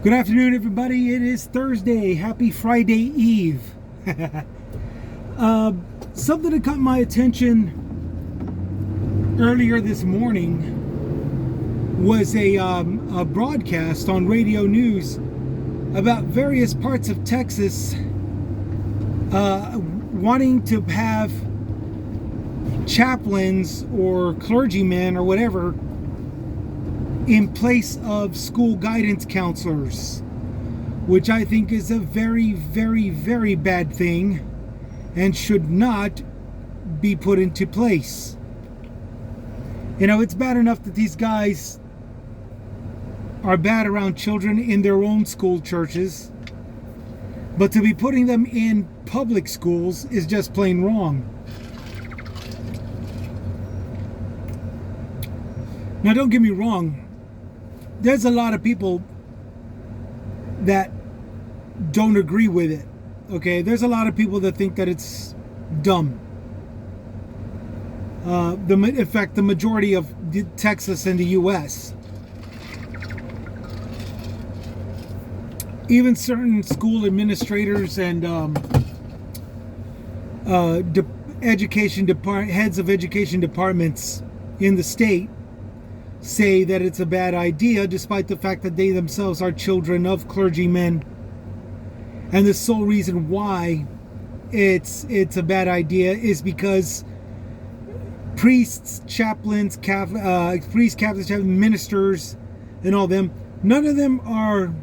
Good afternoon, everybody. It is Thursday. Happy Friday Eve. Something that caught my attention earlier this morning was a broadcast on radio news about various parts of Texas wanting to have chaplains or clergymen or whatever in place of school guidance counselors, which I think is a very, very, very bad thing and should not be put into place. You know, it's bad enough that these guys are bad around children in their own school churches, but to be putting them in public schools is just plain wrong. Now, don't get me wrong. There's a lot of people that don't agree with it. Okay, there's a lot of people that think that it's dumb. In fact, the majority of Texas and the U.S. Even certain school administrators and heads of education departments in the state say that it's a bad idea, despite the fact that they themselves are children of clergymen. And the sole reason why it's a bad idea is because priests, chaplains, ministers, and all them, none of them are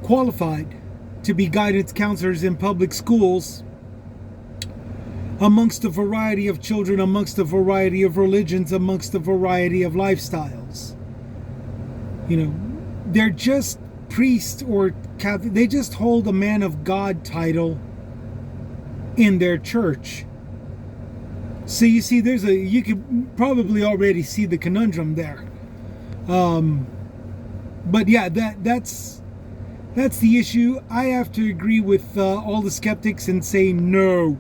qualified to be guidance counselors in public schools amongst a variety of children, amongst a variety of religions, amongst a variety of lifestyles. You know, they're just priests or Catholic. They just hold a man of God title in their church. So you see, you could probably already see the conundrum there. But yeah, that's the issue. I have to agree with all the skeptics and say no.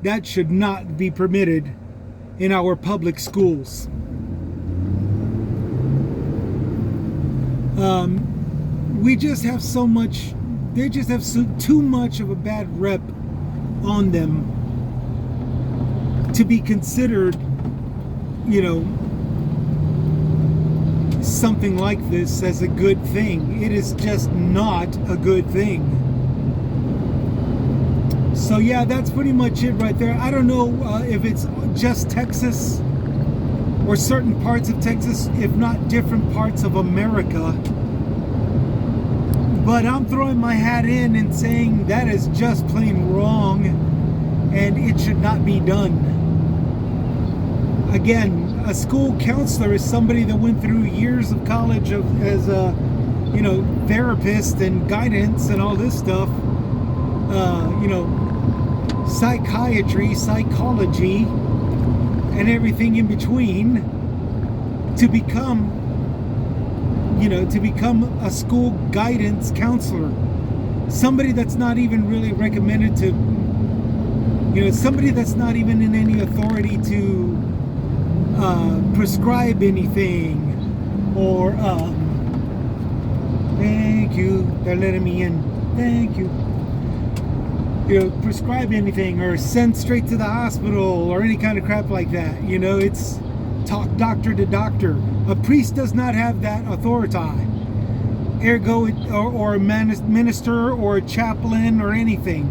That should not be permitted in our public schools. We just have so much, they just have too much of a bad rep on them to be considered, you know, something like this as a good thing. It is just not a good thing. So yeah, that's pretty much it right there. I don't know if it's just Texas or certain parts of Texas, if not different parts of America. But I'm throwing my hat in and saying that is just plain wrong and it should not be done. Again, a school counselor is somebody that went through years of college as a, therapist and guidance and all this stuff. Psychiatry, psychology, and everything in between to become a school guidance counselor. Somebody that's not even really recommended to, somebody that's not even in any authority to prescribe anything or, thank you, they're letting me in, thank you. Prescribe anything or send straight to the hospital or any kind of crap like that. It's talk doctor to doctor. A priest does not have that authority. Ergo, or a minister or a chaplain or anything.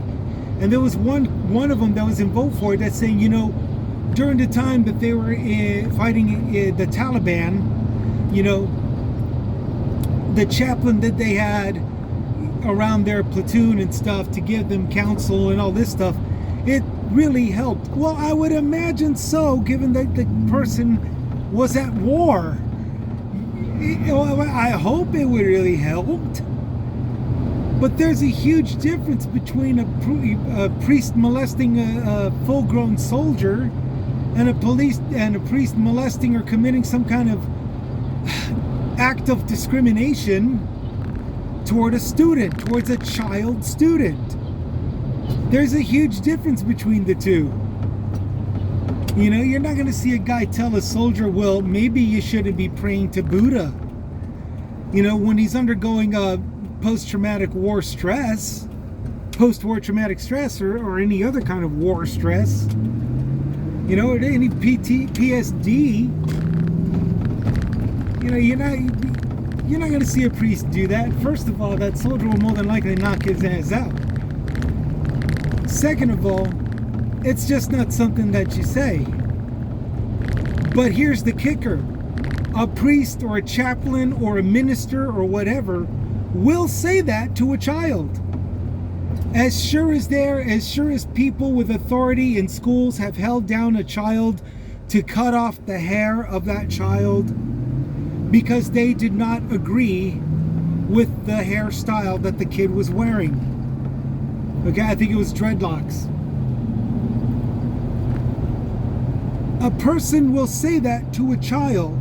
And there was one of them that was invoked for it that's saying, during the time that they were fighting the Taliban, the chaplain that they had around their platoon and stuff to give them counsel and all this stuff, it really helped. Well, I would imagine so, given that the person was at war. I hope it would really helped. But there's a huge difference between a priest molesting a full-grown soldier and a priest molesting or committing some kind of act of discrimination toward a student, towards a child student. There's a huge difference between the two. You're not going to see a guy tell a soldier, well, maybe you shouldn't be praying to Buddha. You know, when he's undergoing a post-traumatic war stress, post-war traumatic stress, or any other kind of war stress, you know, any PTSD, you know, you're not going to see a priest do that. First of all, that soldier will more than likely knock his ass out. Second of all, it's just not something that you say. But here's the kicker. A priest or a chaplain or a minister or whatever will say that to a child. As sure as people with authority in schools have held down a child to cut off the hair of that child because they did not agree with the hairstyle that the kid was wearing. Okay, I think it was dreadlocks. A person will say that to a child,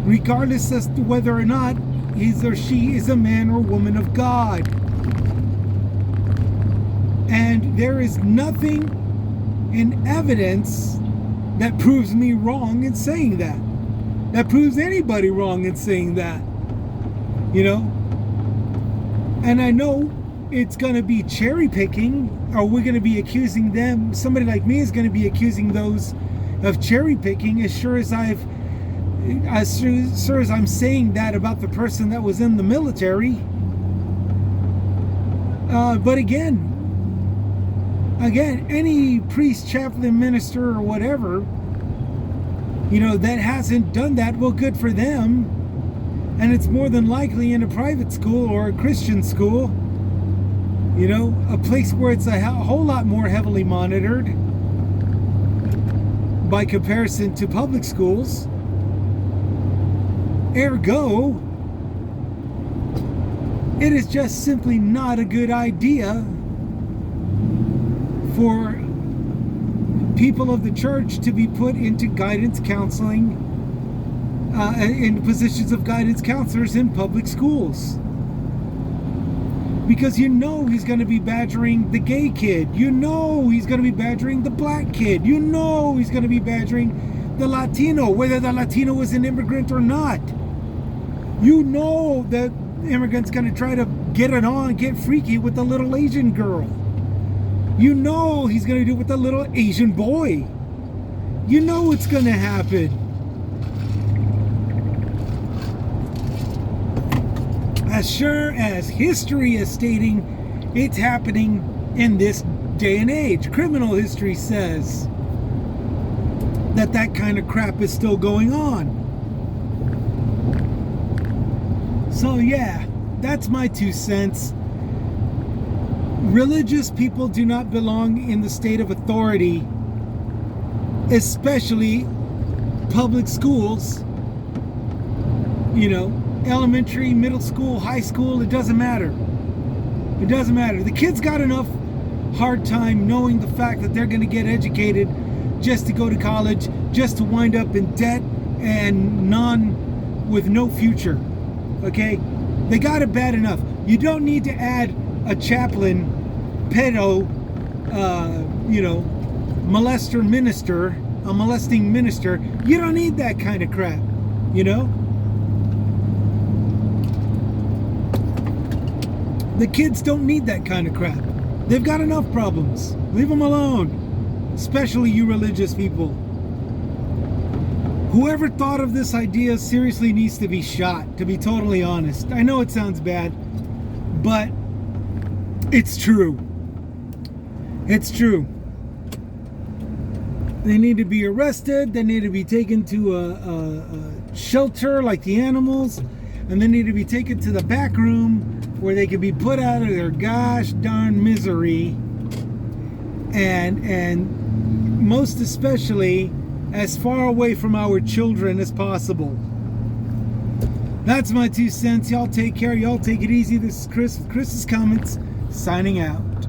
regardless as to whether or not he or she is a man or woman of God. And there is nothing in evidence that proves me wrong in saying that. That proves anybody wrong in saying that. You know? And I know it's going to be cherry picking, or we're going to be accusing them. Somebody like me is going to be accusing those of cherry picking, as sure as I'm saying that about the person that was in the military. But again, any priest, chaplain, minister, or whatever, you know, that hasn't done that, well, good for them. And it's more than likely in a private school or a Christian school, you know, a place where it's a whole lot more heavily monitored by comparison to public schools. Ergo, it is just simply not a good idea for people of the church to be put into guidance counseling, in positions of guidance counselors in public schools. Because you know he's going to be badgering the gay kid. You know he's going to be badgering the black kid. You know he's going to be badgering the Latino, whether the Latino was an immigrant or not. You know that the immigrant's going to try to get freaky with the little Asian girl. You know he's going to do it with the little Asian boy. You know it's going to happen. As sure as history is stating, it's happening in this day and age. Criminal history says that kind of crap is still going on. So yeah, that's my 2 cents. Religious people do not belong in the state of authority, especially public schools. You know, elementary, middle school, high school, it doesn't matter. It doesn't matter. The kids got enough hard time knowing the fact that they're going to get educated just to go to college, just to wind up in debt and with no future. Okay? They got it bad enough. You don't need to add a chaplain, pedo, molester minister, a molesting minister. You don't need that kind of crap, you know? The kids don't need that kind of crap. They've got enough problems. Leave them alone, especially you religious people. Whoever thought of this idea seriously needs to be shot, to be totally honest. I know it sounds bad, but it's true. It's true. They need to be arrested. They need to be taken to a shelter like the animals. And they need to be taken to the back room where they can be put out of their gosh darn misery. And most especially as far away from our children as possible. That's my 2 cents. Y'all take care. Y'all take it easy. This is Chris with Chris's Comments, signing out.